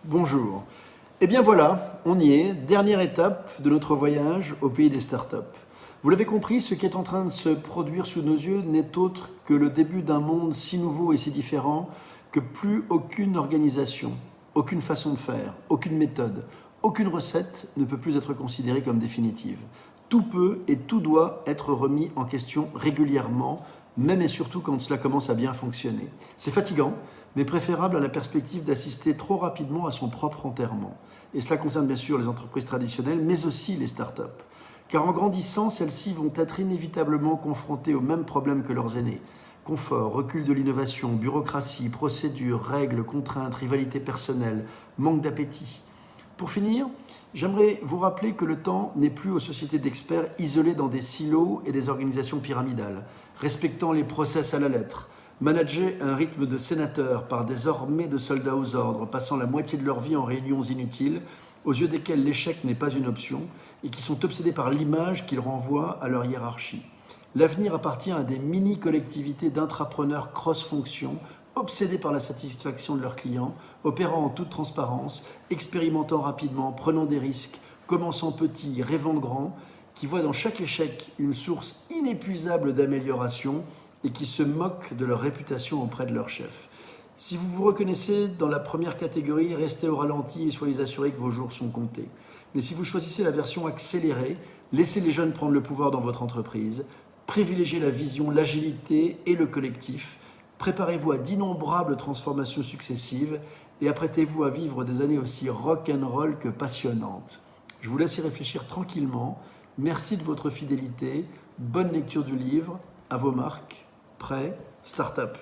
Bonjour. Eh bien voilà, on y est, dernière étape de notre voyage au pays des startups. Vous l'avez compris, ce qui est en train de se produire sous nos yeux n'est autre que le début d'un monde si nouveau et si différent que plus aucune organisation, aucune façon de faire, aucune méthode, aucune recette ne peut plus être considérée comme définitive. Tout peut et tout doit être remis en question régulièrement, même et surtout quand cela commence à bien fonctionner. C'est fatigant, mais préférable à la perspective d'assister trop rapidement à son propre enterrement. Et cela concerne bien sûr les entreprises traditionnelles, mais aussi les startups. Car en grandissant, celles-ci vont être inévitablement confrontées aux mêmes problèmes que leurs aînés. Confort, recul de l'innovation, bureaucratie, procédures, règles, contraintes, rivalité personnelle, manque d'appétit. Pour finir, j'aimerais vous rappeler que le temps n'est plus aux sociétés d'experts isolées dans des silos et des organisations pyramidales, respectant les process à la lettre, manager un rythme de sénateurs par des armées de soldats aux ordres, passant la moitié de leur vie en réunions inutiles, aux yeux desquels l'échec n'est pas une option, et qui sont obsédés par l'image qu'ils renvoient à leur hiérarchie. L'avenir appartient à des mini-collectivités d'intrapreneurs cross-fonctions, obsédés par la satisfaction de leurs clients, opérant en toute transparence, expérimentant rapidement, prenant des risques, commençant petit, rêvant grand, qui voient dans chaque échec une source inépuisable d'amélioration et qui se moquent de leur réputation auprès de leur chef. Si vous vous reconnaissez dans la première catégorie, restez au ralenti et soyez assurés que vos jours sont comptés. Mais si vous choisissez la version accélérée, laissez les jeunes prendre le pouvoir dans votre entreprise, privilégiez la vision, l'agilité et le collectif, préparez-vous à d'innombrables transformations successives et apprêtez-vous à vivre des années aussi rock'n'roll que passionnantes. Je vous laisse y réfléchir tranquillement. Merci de votre fidélité. Bonne lecture du livre. À vos marques. Prêt, start-up.